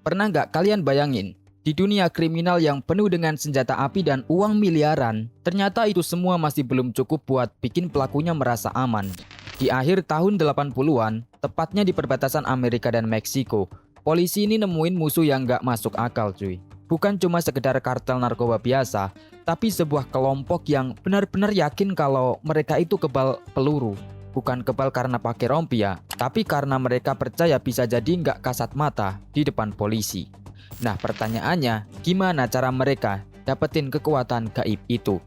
Pernah nggak kalian bayangin, di dunia kriminal yang penuh dengan senjata api dan uang miliaran, ternyata itu semua masih belum cukup buat bikin pelakunya merasa aman. Di akhir tahun 80-an, tepatnya di perbatasan Amerika dan Meksiko, polisi ini nemuin musuh yang nggak masuk akal cuy. Bukan cuma sekedar kartel narkoba biasa, tapi sebuah kelompok yang benar-benar yakin kalau mereka itu kebal peluru. Bukan kebal karena pakai rompi ya, tapi karena mereka percaya bisa jadi nggak kasat mata di depan polisi. Nah pertanyaannya, gimana cara mereka dapetin kekuatan gaib itu?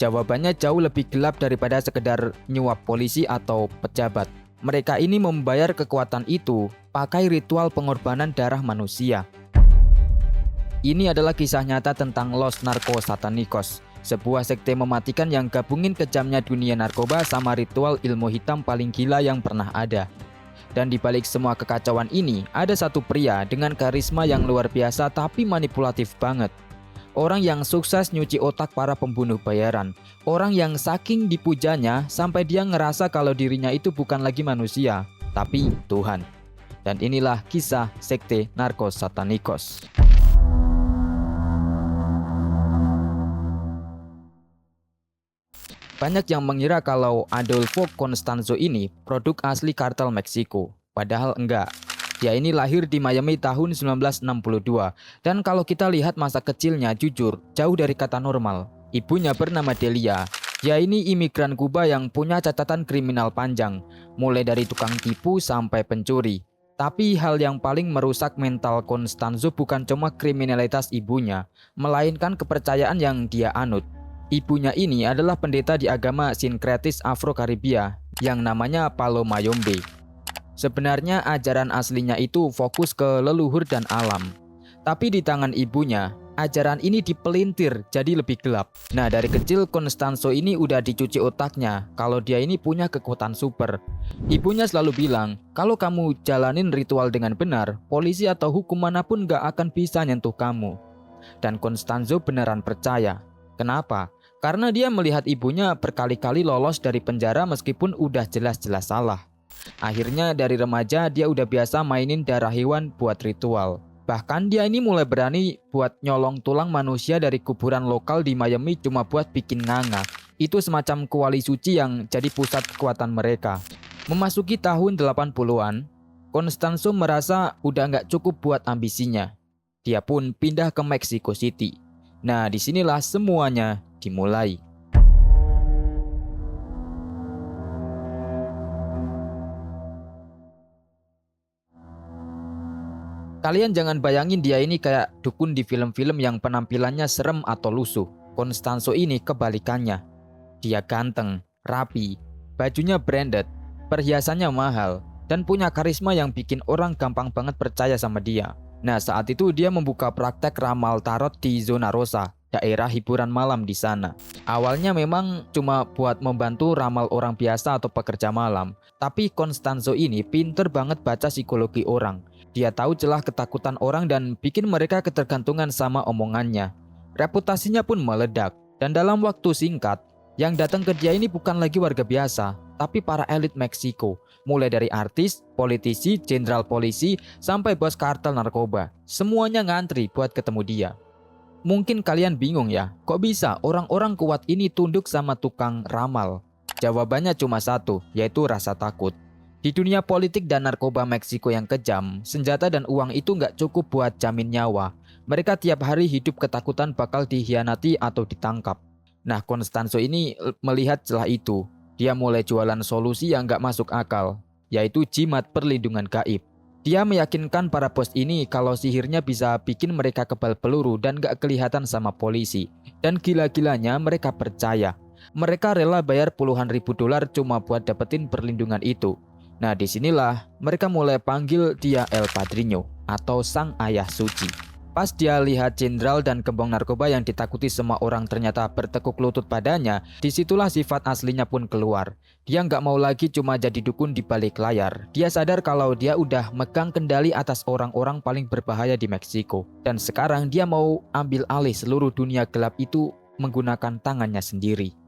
Jawabannya jauh lebih gelap daripada sekedar nyuap polisi atau pejabat. Mereka ini membayar kekuatan itu pakai ritual pengorbanan darah manusia. Ini adalah kisah nyata tentang Los Narcos Satanicos, sebuah sekte mematikan yang gabungin kejamnya dunia narkoba sama ritual ilmu hitam paling gila yang pernah ada. Dan di balik semua kekacauan ini, ada satu pria dengan karisma yang luar biasa tapi manipulatif banget. Orang yang sukses nyuci otak para pembunuh bayaran. Orang yang saking dipujanya sampai dia ngerasa kalau dirinya itu bukan lagi manusia, tapi Tuhan. Dan inilah kisah sekte Narcos Satanicos. Banyak yang mengira kalau Adolfo Constanzo ini produk asli kartel Meksiko. Padahal enggak. Dia ini lahir di Miami tahun 1962. Dan kalau kita lihat masa kecilnya jujur, jauh dari kata normal. Ibunya bernama Delia. Dia ini imigran Kuba yang punya catatan kriminal panjang. Mulai dari tukang tipu sampai pencuri. Tapi hal yang paling merusak mental Constanzo bukan cuma kriminalitas ibunya, melainkan kepercayaan yang dia anut. Ibunya ini adalah pendeta di agama sinkretis Afro-Karibia yang namanya Palo Mayombe. Sebenarnya ajaran aslinya itu fokus ke leluhur dan alam. Tapi di tangan ibunya, ajaran ini dipelintir jadi lebih gelap. Nah dari kecil Constanzo ini udah dicuci otaknya kalau dia ini punya kekuatan super. Ibunya selalu bilang, kalau kamu jalanin ritual dengan benar, polisi atau hukum manapun gak akan bisa nyentuh kamu. Dan Constanzo beneran percaya. Kenapa? Karena dia melihat ibunya berkali-kali lolos dari penjara meskipun udah jelas-jelas salah. Akhirnya dari remaja dia udah biasa mainin darah hewan buat ritual. Bahkan dia ini mulai berani buat nyolong tulang manusia dari kuburan lokal di Miami cuma buat bikin nganga. Itu semacam kuali suci yang jadi pusat kekuatan mereka. Memasuki tahun 80-an, Constanzo merasa udah nggak cukup buat ambisinya. Dia pun pindah ke Mexico City. Nah disinilah semuanya dimulai. Kalian jangan bayangin dia ini kayak dukun di film-film yang penampilannya serem atau lusuh. Constanzo ini kebalikannya. Dia ganteng, rapi, bajunya branded, perhiasannya mahal, dan punya karisma yang bikin orang gampang banget percaya sama dia. Nah saat itu dia membuka praktek ramal tarot di Zona Rosa, daerah hiburan malam di sana. Awalnya memang cuma buat membantu ramal orang biasa atau pekerja malam. Tapi Constanzo ini pinter banget baca psikologi orang. Dia tahu celah ketakutan orang dan bikin mereka ketergantungan sama omongannya. Reputasinya pun meledak. Dan dalam waktu singkat, yang datang ke dia ini bukan lagi warga biasa, tapi para elit Meksiko. Mulai dari artis, politisi, jenderal polisi, sampai bos kartel narkoba. Semuanya ngantri buat ketemu dia. Mungkin kalian bingung ya, kok bisa orang-orang kuat ini tunduk sama tukang ramal? Jawabannya cuma satu, yaitu rasa takut. Di dunia politik dan narkoba Meksiko yang kejam, senjata dan uang itu nggak cukup buat jamin nyawa. Mereka tiap hari hidup ketakutan bakal dihianati atau ditangkap. Nah, Constanzo ini melihat celah itu. Dia mulai jualan solusi yang nggak masuk akal, yaitu jimat perlindungan gaib. Dia meyakinkan para bos ini kalau sihirnya bisa bikin mereka kebal peluru dan gak kelihatan sama polisi. Dan gila-gilanya mereka percaya. Mereka rela bayar puluhan ribu dolar cuma buat dapetin perlindungan itu. Nah disinilah mereka mulai panggil dia El Padrino atau Sang Ayah Suci. Pas dia lihat jenderal dan gembong narkoba yang ditakuti semua orang ternyata bertekuk lutut padanya, disitulah sifat aslinya pun keluar. Dia nggak mau lagi cuma jadi dukun di balik layar. Dia sadar kalau dia udah megang kendali atas orang-orang paling berbahaya di Meksiko. Dan sekarang dia mau ambil alih seluruh dunia gelap itu menggunakan tangannya sendiri.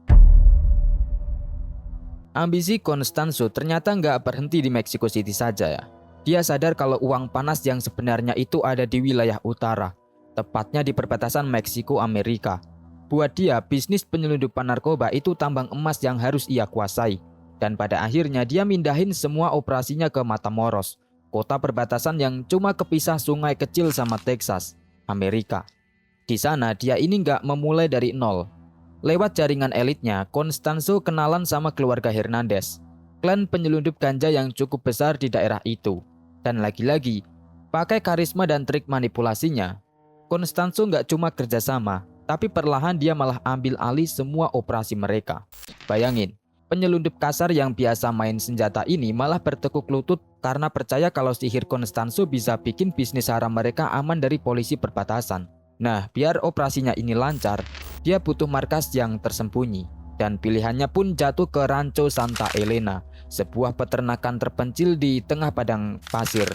Ambisi Constanzo ternyata nggak berhenti di Mexico City saja ya. Dia sadar kalau uang panas yang sebenarnya itu ada di wilayah utara, tepatnya di perbatasan Meksiko Amerika. Buat dia, bisnis penyelundupan narkoba itu tambang emas yang harus ia kuasai. Dan pada akhirnya dia mindahin semua operasinya ke Matamoros, kota perbatasan yang cuma kepisah sungai kecil sama Texas, Amerika. Di sana dia ini nggak memulai dari nol. Lewat jaringan elitnya, Constanzo kenalan sama keluarga Hernandez, klan penyelundup ganja yang cukup besar di daerah itu. Dan lagi-lagi, pakai karisma dan trik manipulasinya, Constanzo nggak cuma kerjasama, tapi perlahan dia malah ambil alih semua operasi mereka. Bayangin, penyelundup kasar yang biasa main senjata ini malah bertekuk lutut karena percaya kalau sihir Constanzo bisa bikin bisnis haram mereka aman dari polisi perbatasan. Nah, biar operasinya ini lancar, dia butuh markas yang tersembunyi. Dan pilihannya pun jatuh ke Rancho Santa Elena, sebuah peternakan terpencil di tengah padang pasir.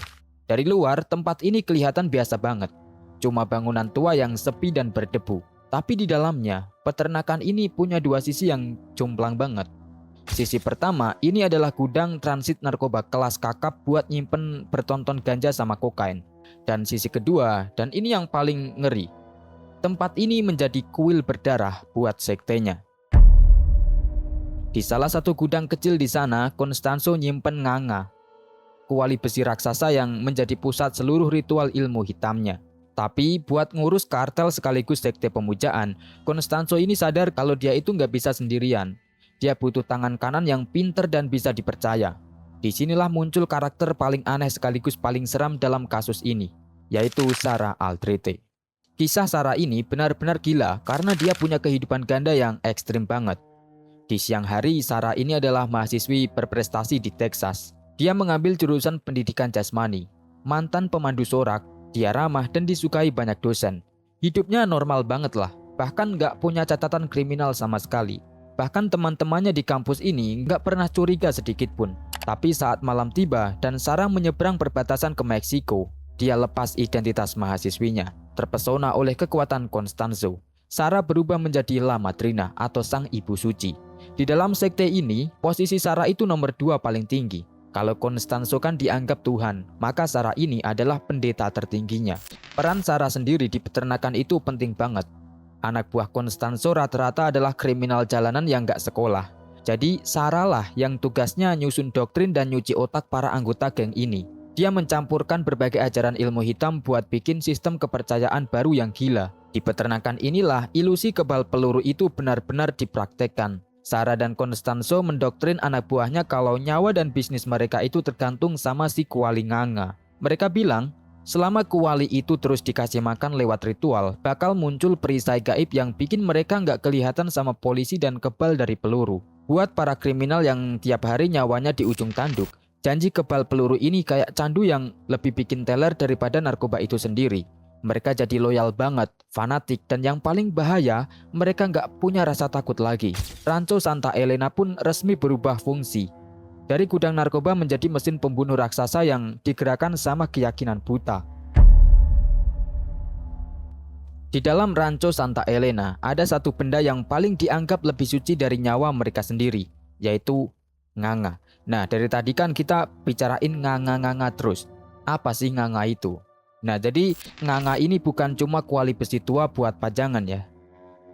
Dari luar, tempat ini kelihatan biasa banget. Cuma bangunan tua yang sepi dan berdebu. Tapi di dalamnya, peternakan ini punya dua sisi yang jomplang banget. Sisi pertama, ini adalah gudang transit narkoba kelas kakap buat nyimpen bertonton ganja sama kokain. Dan sisi kedua, dan ini yang paling ngeri, tempat ini menjadi kuil berdarah buat sektenya. Di salah satu gudang kecil di sana, Constanzo nyimpen nganga, kuali besi raksasa yang menjadi pusat seluruh ritual ilmu hitamnya. Tapi buat ngurus kartel sekaligus sekte pemujaan, Constanzo ini sadar kalau dia itu nggak bisa sendirian. Dia butuh tangan kanan yang pinter dan bisa dipercaya. Disinilah muncul karakter paling aneh sekaligus paling seram dalam kasus ini, yaitu Sarah Aldrete. Kisah Sarah ini benar-benar gila karena dia punya kehidupan ganda yang ekstrim banget. Di siang hari, Sarah ini adalah mahasiswi berprestasi di Texas. Dia mengambil jurusan pendidikan jasmani. Mantan pemandu sorak, dia ramah dan disukai banyak dosen. Hidupnya normal banget lah, bahkan nggak punya catatan kriminal sama sekali. Bahkan teman-temannya di kampus ini nggak pernah curiga sedikit pun. Tapi saat malam tiba dan Sarah menyeberang perbatasan ke Meksiko, dia lepas identitas mahasiswinya. Terpesona oleh kekuatan Constanzo, Sarah berubah menjadi La Madrina atau Sang Ibu Suci. Di dalam sekte ini, posisi Sarah itu nomor 2 paling tinggi. Kalau Constanzo kan dianggap Tuhan, maka Sarah ini adalah pendeta tertingginya. Peran Sarah sendiri di peternakan itu penting banget. Anak buah Constanzo rata-rata adalah kriminal jalanan yang gak sekolah. Jadi Sarah lah yang tugasnya nyusun doktrin dan nyuci otak para anggota geng ini. Dia mencampurkan berbagai ajaran ilmu hitam buat bikin sistem kepercayaan baru yang gila. Di peternakan inilah ilusi kebal peluru itu benar-benar dipraktekkan. Sarah dan Constanzo mendoktrin anak buahnya kalau nyawa dan bisnis mereka itu tergantung sama si kuali nganga. Mereka bilang, selama kuali itu terus dikasih makan lewat ritual, bakal muncul perisai gaib yang bikin mereka nggak kelihatan sama polisi dan kebal dari peluru. Buat para kriminal yang tiap hari nyawanya di ujung tanduk, janji kebal peluru ini kayak candu yang lebih bikin teler daripada narkoba itu sendiri. Mereka jadi loyal banget, fanatik, dan yang paling bahaya, mereka nggak punya rasa takut lagi. Rancho Santa Elena pun resmi berubah fungsi. Dari gudang narkoba menjadi mesin pembunuh raksasa yang digerakkan sama keyakinan buta. Di dalam Rancho Santa Elena, ada satu benda yang paling dianggap lebih suci dari nyawa mereka sendiri, yaitu nganga. Nah, dari tadi kan kita bicarain nganga-nganga terus. Apa sih nganga itu? Nah, jadi nganga ini bukan cuma kuali besi tua buat pajangan ya.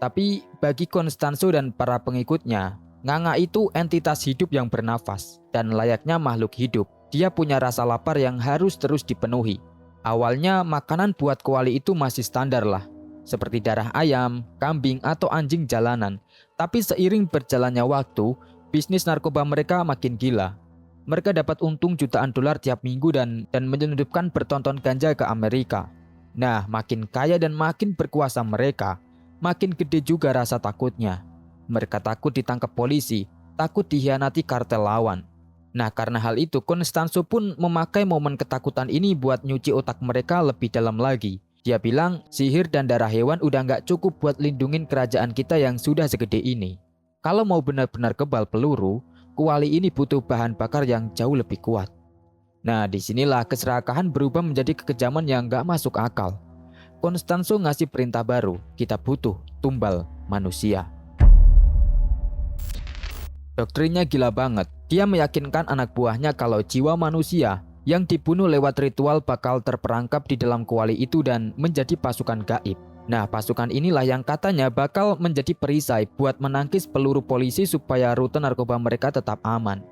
Tapi bagi Constanzo dan para pengikutnya, nganga itu entitas hidup yang bernafas. Dan layaknya makhluk hidup, dia punya rasa lapar yang harus terus dipenuhi. Awalnya makanan buat kuali itu masih standar lah, seperti darah ayam, kambing, atau anjing jalanan. Tapi seiring berjalannya waktu, bisnis narkoba mereka makin gila. Mereka dapat untung jutaan dolar tiap minggu dan menyelundupkan bertonton ganja ke Amerika. Nah, makin kaya dan makin berkuasa mereka, makin gede juga rasa takutnya. Mereka takut ditangkap polisi, takut dikhianati kartel lawan. Nah, karena hal itu, Constanzo pun memakai momen ketakutan ini buat nyuci otak mereka lebih dalam lagi. Dia bilang, sihir dan darah hewan udah nggak cukup buat lindungin kerajaan kita yang sudah segede ini. Kalau mau benar-benar kebal peluru, kuali ini butuh bahan bakar yang jauh lebih kuat. Nah, disinilah keserakahan berubah menjadi kekejaman yang nggak masuk akal. Constanzo ngasih perintah baru, kita butuh tumbal manusia. Doktrinnya gila banget. Dia meyakinkan anak buahnya kalau jiwa manusia yang dibunuh lewat ritual bakal terperangkap di dalam kuali itu dan menjadi pasukan gaib. Nah, pasukan inilah yang katanya bakal menjadi perisai buat menangkis peluru polisi supaya rute narkoba mereka tetap aman.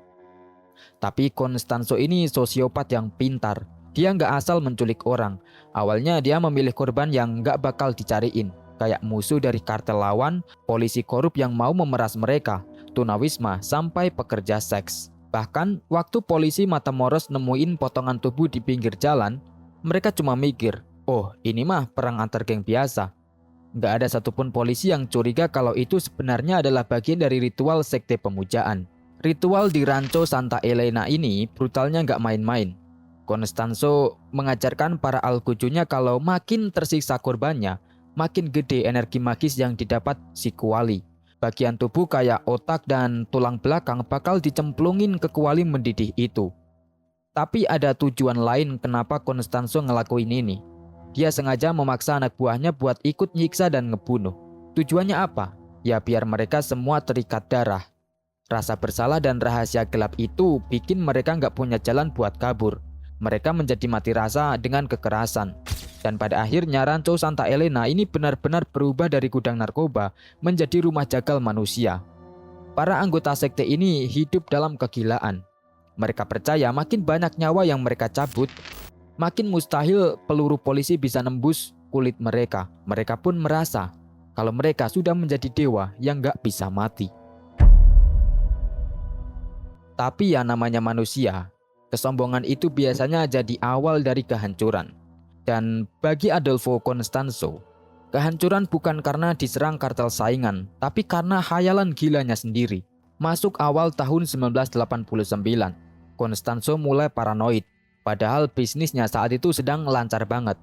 Tapi Constanzo ini sosiopat yang pintar. Dia nggak asal menculik orang. Awalnya dia memilih korban yang nggak bakal dicariin, kayak musuh dari kartel lawan, polisi korup yang mau memeras mereka, tunawisma, sampai pekerja seks. Bahkan waktu polisi Matamoros nemuin potongan tubuh di pinggir jalan, mereka cuma mikir, oh ini mah perang antar geng biasa. Nggak ada satupun polisi yang curiga kalau itu sebenarnya adalah bagian dari ritual sekte pemujaan. Ritual di Rancho Santa Elena ini brutalnya nggak main-main. Constanzo mengajarkan para algojonya kalau makin tersiksa korbannya, makin gede energi magis yang didapat si kuali. Bagian tubuh kayak otak dan tulang belakang bakal dicemplungin ke kuali mendidih itu. Tapi ada tujuan lain kenapa Constanzo ngelakuin ini. Dia sengaja memaksa anak buahnya buat ikut nyiksa dan ngebunuh. Tujuannya apa? Ya biar mereka semua terikat darah. Rasa bersalah dan rahasia gelap itu bikin mereka nggak punya jalan buat kabur. Mereka menjadi mati rasa dengan kekerasan. Dan pada akhirnya Rancho Santa Elena ini benar-benar berubah dari gudang narkoba menjadi rumah jagal manusia. Para anggota sekte ini hidup dalam kegilaan. Mereka percaya makin banyak nyawa yang mereka cabut, makin mustahil peluru polisi bisa nembus kulit mereka. Mereka pun merasa kalau mereka sudah menjadi dewa yang nggak bisa mati. Tapi ya namanya manusia, kesombongan itu biasanya jadi awal dari kehancuran. Dan bagi Adolfo Constanzo, kehancuran bukan karena diserang kartel saingan, tapi karena khayalan gilanya sendiri. Masuk awal tahun 1989, Constanzo mulai paranoid, padahal bisnisnya saat itu sedang lancar banget.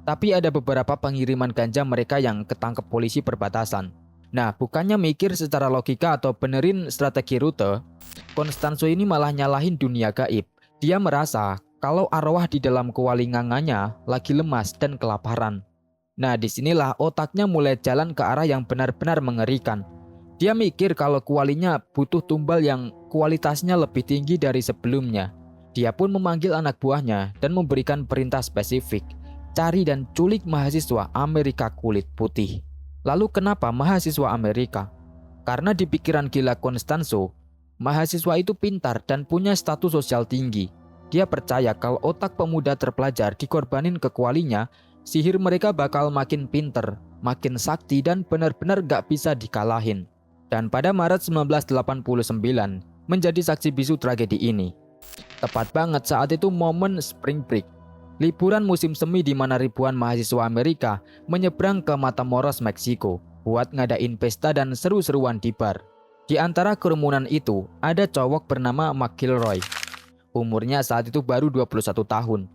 Tapi ada beberapa pengiriman ganja mereka yang ketangkep polisi perbatasan. Nah, bukannya mikir secara logika atau benerin strategi rute, Constanzo ini malah nyalahin dunia gaib. Dia merasa kalau arwah di dalam kuali nganganya lagi lemas dan kelaparan. Nah, disinilah otaknya mulai jalan ke arah yang benar-benar mengerikan. Dia mikir kalau kualinya butuh tumbal yang kualitasnya lebih tinggi dari sebelumnya. Dia pun memanggil anak buahnya dan memberikan perintah spesifik, cari dan culik mahasiswa Amerika kulit putih. Lalu kenapa mahasiswa Amerika? Karena di pikiran gila Constanzo, mahasiswa itu pintar dan punya status sosial tinggi. Dia percaya kalau otak pemuda terpelajar dikorbanin ke kualinya, sihir mereka bakal makin pinter, makin sakti dan benar-benar gak bisa dikalahin. Dan pada Maret 1989, menjadi saksi bisu tragedi ini. Tepat banget saat itu momen Spring Break, liburan musim semi di mana ribuan mahasiswa Amerika menyeberang ke Matamoros, Meksiko, buat ngadain pesta dan seru-seruan di bar. Di antara kerumunan itu, ada cowok bernama McIlroy. Umurnya saat itu baru 21 tahun.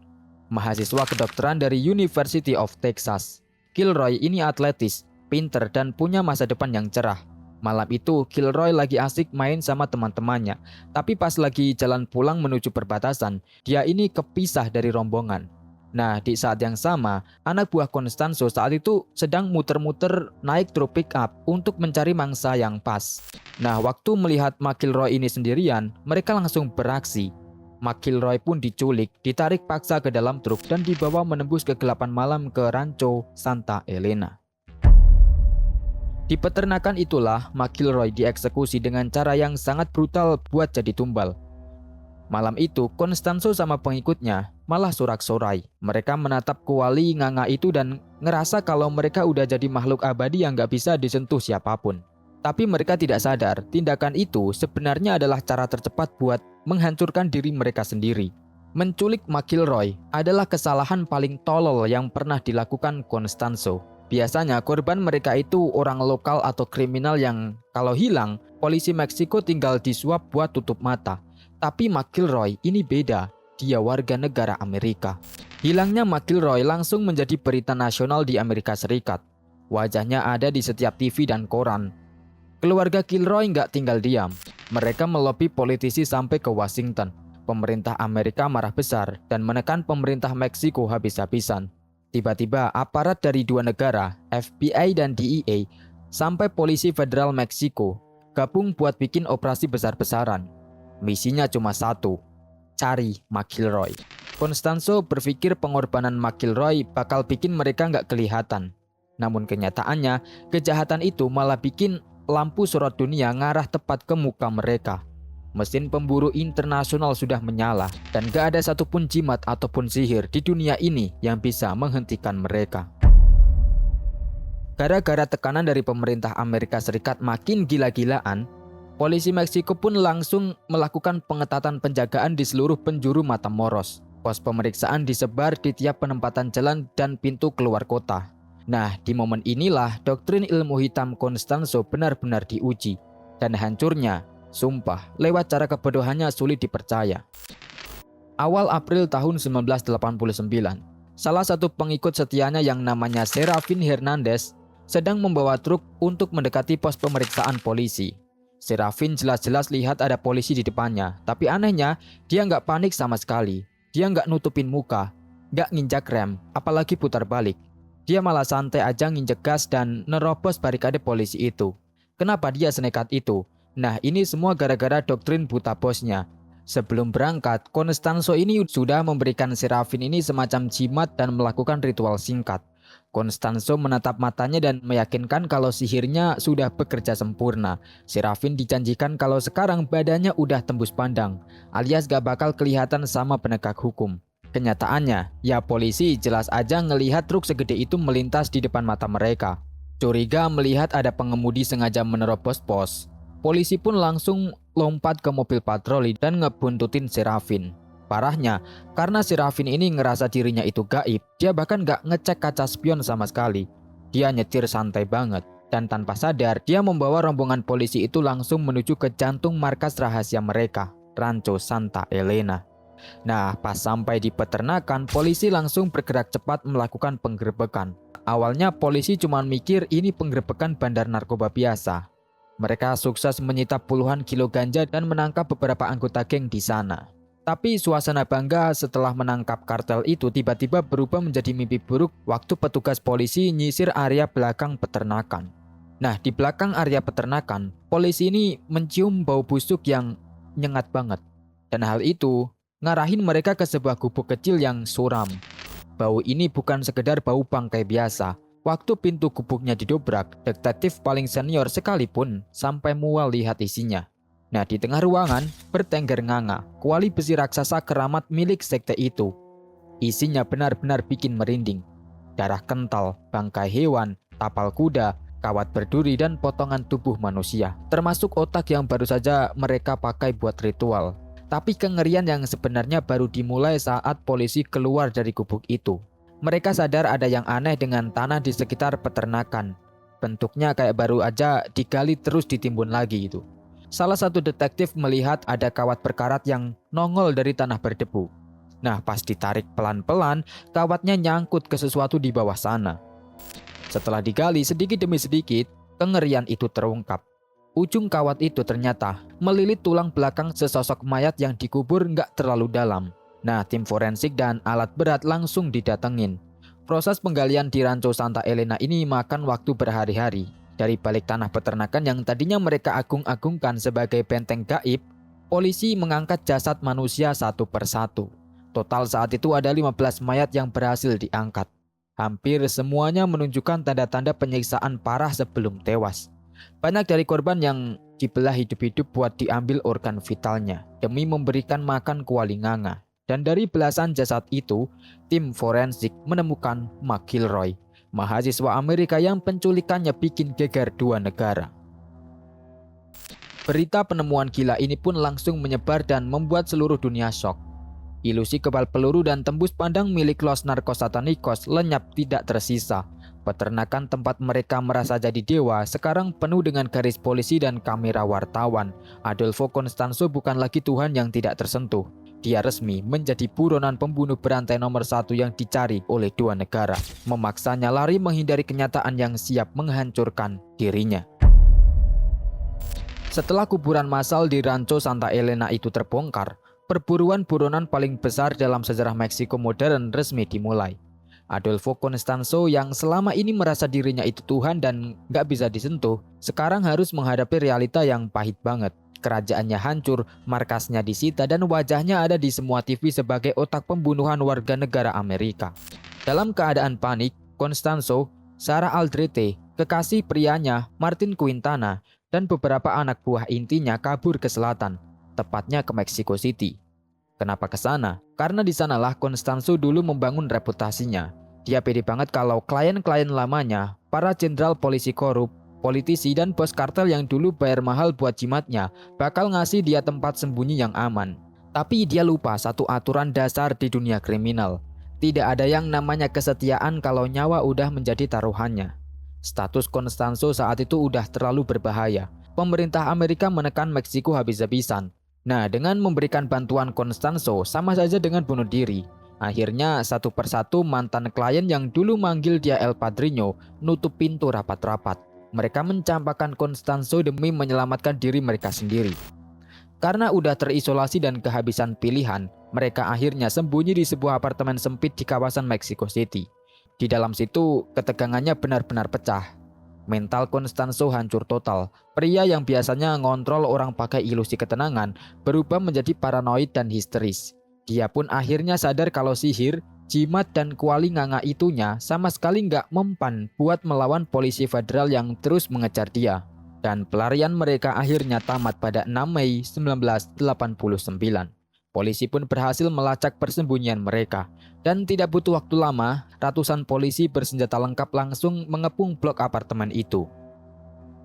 Mahasiswa kedokteran dari University of Texas. Kilroy ini atletis, pinter dan punya masa depan yang cerah. Malam itu, Kilroy lagi asik main sama teman-temannya. Tapi pas lagi jalan pulang menuju perbatasan, dia ini kepisah dari rombongan. Nah, di saat yang sama, anak buah Constanzo saat itu sedang muter-muter naik truk pick up untuk mencari mangsa yang pas. Nah, waktu melihat McIlroy ini sendirian, mereka langsung beraksi. McIlroy pun diculik, ditarik paksa ke dalam truk dan dibawa menembus kegelapan malam ke Rancho Santa Elena. Di peternakan itulah McIlroy dieksekusi dengan cara yang sangat brutal buat jadi tumbal. Malam itu, Constanzo sama pengikutnya malah sorak-sorai. Mereka menatap kuali nganga itu dan ngerasa kalau mereka udah jadi makhluk abadi yang gak bisa disentuh siapapun. Tapi mereka tidak sadar, tindakan itu sebenarnya adalah cara tercepat buat menghancurkan diri mereka sendiri. Menculik McIlroy adalah kesalahan paling tolol yang pernah dilakukan Constanzo. Biasanya korban mereka itu orang lokal atau kriminal yang kalau hilang, polisi Meksiko tinggal disuap buat tutup mata. Tapi McIlroy ini beda, dia warga negara Amerika. Hilangnya McIlroy langsung menjadi berita nasional di Amerika Serikat. Wajahnya ada di setiap TV dan koran. Keluarga Kilroy nggak tinggal diam. Mereka melobi politisi sampai ke Washington. Pemerintah Amerika marah besar dan menekan pemerintah Meksiko habis-habisan. Tiba-tiba aparat dari dua negara, FBI dan DEA, sampai polisi federal Meksiko, gabung buat bikin operasi besar-besaran. Misinya cuma satu, cari McIlroy. Constanzo berpikir pengorbanan McIlroy bakal bikin mereka nggak kelihatan. Namun kenyataannya, kejahatan itu malah bikin lampu sorot dunia ngarah tepat ke muka mereka. Mesin pemburu internasional sudah menyala, dan gak ada satupun jimat ataupun sihir di dunia ini yang bisa menghentikan mereka. Gara-gara tekanan dari pemerintah Amerika Serikat makin gila-gilaan, polisi Meksiko pun langsung melakukan pengetatan penjagaan di seluruh penjuru Matamoros. Pos pemeriksaan disebar di tiap penempatan jalan dan pintu keluar kota. Nah, di momen inilah doktrin ilmu hitam Constanzo benar-benar diuji. Dan hancurnya, sumpah, lewat cara kebodohannya sulit dipercaya. Awal April tahun 1989, salah satu pengikut setianya yang namanya Serafin Hernandez sedang membawa truk untuk mendekati pos pemeriksaan polisi. Serafin jelas-jelas lihat ada polisi di depannya, tapi anehnya dia nggak panik sama sekali. Dia nggak nutupin muka, nggak nginjak rem, apalagi putar balik. Dia malah santai aja nginjek gas dan nerobos barikade polisi itu. Kenapa dia senekat itu? Nah, ini semua gara-gara doktrin buta bosnya. Sebelum berangkat, Constanzo ini sudah memberikan Serafin ini semacam jimat dan melakukan ritual singkat. Constanzo menatap matanya dan meyakinkan kalau sihirnya sudah bekerja sempurna. Serafin dijanjikan kalau sekarang badannya udah tembus pandang, alias gak bakal kelihatan sama penegak hukum. Kenyataannya, ya polisi jelas aja ngelihat truk segede itu melintas di depan mata mereka. Curiga melihat ada pengemudi sengaja menerobos pos. Polisi pun langsung lompat ke mobil patroli dan ngebuntutin Serafin. Parahnya, karena Serafin ini ngerasa dirinya itu gaib, dia bahkan gak ngecek kaca spion sama sekali. Dia nyetir santai banget, dan tanpa sadar dia membawa rombongan polisi itu langsung menuju ke jantung markas rahasia mereka, Rancho Santa Elena. Nah, pas sampai di peternakan, polisi langsung bergerak cepat melakukan penggerebekan. Awalnya polisi cuma mikir ini penggerebekan bandar narkoba biasa. Mereka sukses menyita puluhan kilo ganja dan menangkap beberapa anggota geng di sana. Tapi suasana bangga setelah menangkap kartel itu tiba-tiba berubah menjadi mimpi buruk waktu petugas polisi nyisir area belakang peternakan. Nah, di belakang area peternakan, polisi ini mencium bau busuk yang nyengat banget. Dan hal itu ngarahin mereka ke sebuah gubuk kecil yang suram. Bau ini bukan sekedar bau bangkai biasa. Waktu pintu gubuknya didobrak, detektif paling senior sekalipun sampai mual lihat isinya. Nah, di tengah ruangan bertengger nganga kuali besi raksasa keramat milik sekte itu. Isinya benar-benar bikin merinding. Darah kental, bangkai hewan, tapal kuda, kawat berduri dan potongan tubuh manusia. Termasuk otak yang baru saja mereka pakai buat ritual. Tapi kengerian yang sebenarnya baru dimulai saat polisi keluar dari gubuk itu. Mereka sadar ada yang aneh dengan tanah di sekitar peternakan. Bentuknya kayak baru aja digali terus ditimbun lagi itu. Salah satu detektif melihat ada kawat berkarat yang nongol dari tanah berdebu. Nah, pas ditarik pelan-pelan, kawatnya nyangkut ke sesuatu di bawah sana. Setelah digali sedikit demi sedikit, kengerian itu terungkap. Ujung kawat itu ternyata melilit tulang belakang sesosok mayat yang dikubur nggak terlalu dalam. Nah, tim forensik dan alat berat langsung didatengin. Proses penggalian di Rancho Santa Elena ini makan waktu berhari-hari. Dari balik tanah peternakan yang tadinya mereka agung-agungkan sebagai benteng gaib, polisi mengangkat jasad manusia satu persatu. Total saat itu ada 15 mayat yang berhasil diangkat. Hampir semuanya menunjukkan tanda-tanda penyiksaan parah sebelum tewas. Banyak dari korban yang dibelah hidup-hidup buat diambil organ vitalnya demi memberikan makan kuali nganga. Dan dari belasan jasad itu, tim forensik menemukan McIlroy, mahasiswa Amerika yang penculikannya bikin geger dua negara. Berita penemuan gila ini pun langsung menyebar dan membuat seluruh dunia syok. Ilusi kebal peluru dan tembus pandang milik Los Narcos Satanicos lenyap tidak tersisa. Peternakan tempat mereka merasa jadi dewa sekarang penuh dengan garis polisi dan kamera wartawan. Adolfo Constanzo bukan lagi Tuhan yang tidak tersentuh. Dia resmi menjadi buronan pembunuh berantai nomor 1 yang dicari oleh dua negara. Memaksanya lari menghindari kenyataan yang siap menghancurkan dirinya. Setelah kuburan massal di Rancho Santa Elena itu terbongkar, perburuan buronan paling besar dalam sejarah Meksiko modern resmi dimulai. Adolfo Constanzo yang selama ini merasa dirinya itu Tuhan dan gak bisa disentuh, sekarang harus menghadapi realita yang pahit banget. Kerajaannya hancur, markasnya disita, dan wajahnya ada di semua TV sebagai otak pembunuhan warga negara Amerika. Dalam keadaan panik, Constanzo, Sarah Aldrete, kekasih prianya Martin Quintana, dan beberapa anak buah intinya kabur ke selatan, tepatnya ke Mexico City. Kenapa ke sana? Karena di sanalah Constanzo dulu membangun reputasinya. Dia pede banget kalau klien-klien lamanya, para jenderal polisi korup, politisi, dan bos kartel yang dulu bayar mahal buat jimatnya, bakal ngasih dia tempat sembunyi yang aman. Tapi dia lupa satu aturan dasar di dunia kriminal. Tidak ada yang namanya kesetiaan kalau nyawa udah menjadi taruhannya. Status Constanzo saat itu udah terlalu berbahaya. Pemerintah Amerika menekan Meksiko habis-habisan. Nah, dengan memberikan bantuan Constanzo sama saja dengan bunuh diri. Akhirnya satu persatu mantan klien yang dulu manggil dia El Padrino nutup pintu rapat-rapat. Mereka mencampakkan Constanzo demi menyelamatkan diri mereka sendiri. Karena udah terisolasi dan kehabisan pilihan, mereka akhirnya sembunyi di sebuah apartemen sempit di kawasan Mexico City. Di dalam situ, ketegangannya benar-benar pecah. Mental Constanzo hancur total. Pria yang biasanya ngontrol orang pakai ilusi ketenangan berubah menjadi paranoid dan histeris. Dia pun akhirnya sadar kalau sihir, jimat, dan kuali nganga itunya sama sekali nggak mempan buat melawan polisi federal yang terus mengejar dia. Dan pelarian mereka akhirnya tamat pada 6 Mei 1989. Polisi pun berhasil melacak persembunyian mereka. Dan tidak butuh waktu lama, ratusan polisi bersenjata lengkap langsung mengepung blok apartemen itu.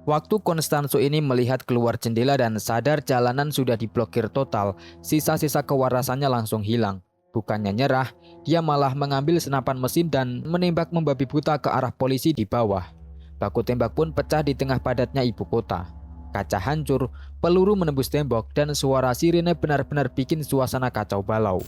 Waktu Constanzo ini melihat keluar jendela dan sadar jalanan sudah diblokir total, sisa-sisa kewarasannya langsung hilang. Bukannya nyerah, dia malah mengambil senapan mesin dan menembak membabi buta ke arah polisi di bawah. Baku tembak pun pecah di tengah padatnya ibu kota. Kaca hancur, peluru menembus tembok, dan suara sirine benar-benar bikin suasana kacau balau.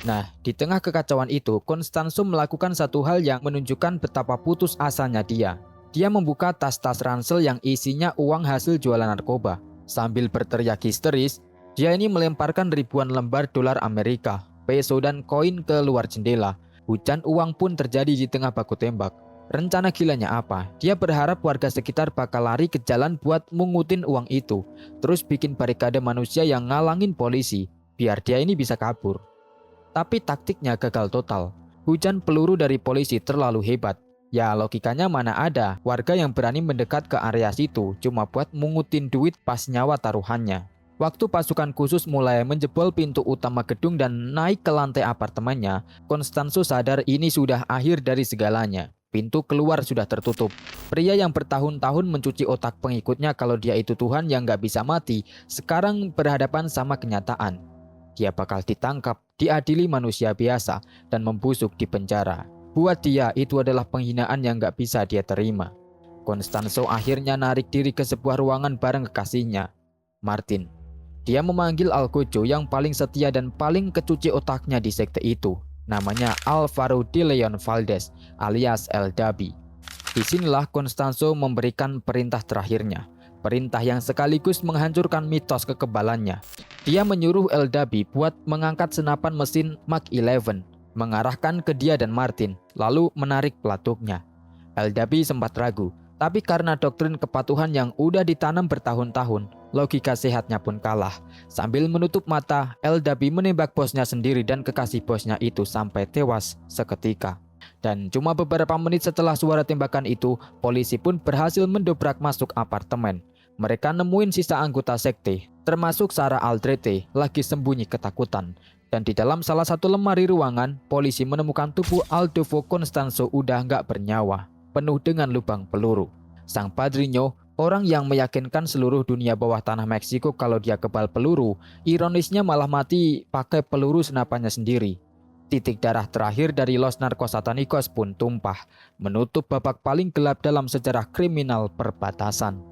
Nah, di tengah kekacauan itu, Constanzo melakukan satu hal yang menunjukkan betapa putus asanya dia. Dia membuka tas-tas ransel yang isinya uang hasil jualan narkoba. Sambil berteriak histeris, dia ini melemparkan ribuan lembar dolar Amerika, peso, dan koin ke luar jendela. Hujan uang pun terjadi di tengah baku tembak. Rencana gilanya apa? Dia berharap warga sekitar bakal lari ke jalan buat mengutin uang itu, terus bikin barikade manusia yang ngalangin polisi, biar dia ini bisa kabur. Tapi taktiknya gagal total. Hujan peluru dari polisi terlalu hebat. Ya logikanya mana ada warga yang berani mendekat ke area situ cuma buat mengutin duit pas nyawa taruhannya. Waktu pasukan khusus mulai menjebol pintu utama gedung dan naik ke lantai apartemennya, Constanzo sadar ini sudah akhir dari segalanya. Pintu keluar sudah tertutup. Pria yang bertahun-tahun mencuci otak pengikutnya kalau dia itu Tuhan yang gak bisa mati, sekarang berhadapan sama kenyataan. Dia bakal ditangkap, diadili manusia biasa, dan membusuk di penjara. Buat dia, itu adalah penghinaan yang gak bisa dia terima. Constanzo akhirnya narik diri ke sebuah ruangan bareng kekasihnya, Martin. Dia memanggil Alcojo yang paling setia dan paling kecuci otaknya di sekte itu. Namanya Alvaro de Leon Valdez alias El Dabi. Disinilah Constanzo memberikan perintah terakhirnya. Perintah yang sekaligus menghancurkan mitos kekebalannya. Dia menyuruh El Dabi buat mengangkat senapan mesin Mark 11, mengarahkan ke dia dan Martin, lalu menarik pelatuknya. El Dabi sempat ragu, tapi karena doktrin kepatuhan yang udah ditanam bertahun-tahun, logika sehatnya pun kalah. Sambil menutup mata, El Dabi menembak bosnya sendiri dan kekasih bosnya itu sampai tewas seketika. Dan cuma beberapa menit setelah suara tembakan itu, polisi pun berhasil mendobrak masuk apartemen. Mereka nemuin sisa anggota sekte, termasuk Sarah Aldrete, lagi sembunyi ketakutan. Dan di dalam salah satu lemari ruangan, polisi menemukan tubuh Adolfo Constanzo udah nggak bernyawa, penuh dengan lubang peluru. Sang Padrino, orang yang meyakinkan seluruh dunia bawah tanah Meksiko kalau dia kebal peluru, ironisnya malah mati pakai peluru senapannya sendiri. Titik darah terakhir dari Los Narcos Satanicos pun tumpah, menutup babak paling gelap dalam sejarah kriminal perbatasan.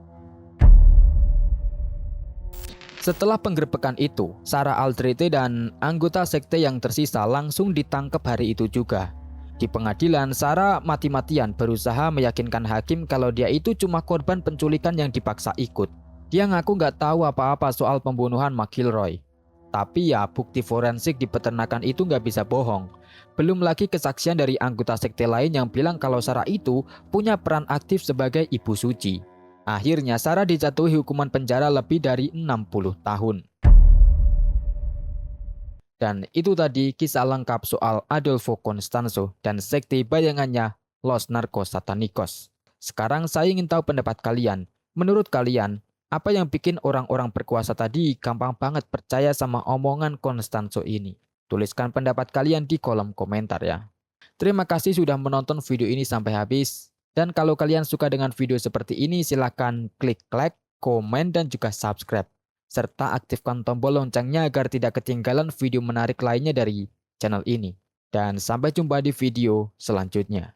Setelah penggerbekan itu, Sarah Aldrete dan anggota sekte yang tersisa langsung ditangkap hari itu juga. Di pengadilan, Sarah mati-matian berusaha meyakinkan hakim kalau dia itu cuma korban penculikan yang dipaksa ikut. Dia ngaku nggak tahu apa-apa soal pembunuhan McIlroy. Tapi ya bukti forensik di peternakan itu nggak bisa bohong. Belum lagi kesaksian dari anggota sekte lain yang bilang kalau Sarah itu punya peran aktif sebagai ibu suci. Akhirnya Sarah dijatuhi hukuman penjara lebih dari 60 tahun. Dan itu tadi kisah lengkap soal Adolfo Constanzo dan sekte bayangannya Los Narcos Satanicos. Sekarang saya ingin tahu pendapat kalian. Menurut kalian, apa yang bikin orang-orang berkuasa tadi gampang banget percaya sama omongan Constanzo ini? Tuliskan pendapat kalian di kolom komentar ya. Terima kasih sudah menonton video ini sampai habis. Dan kalau kalian suka dengan video seperti ini, silahkan klik like, komen, dan juga subscribe. Serta aktifkan tombol loncengnya agar tidak ketinggalan video menarik lainnya dari channel ini. Dan sampai jumpa di video selanjutnya.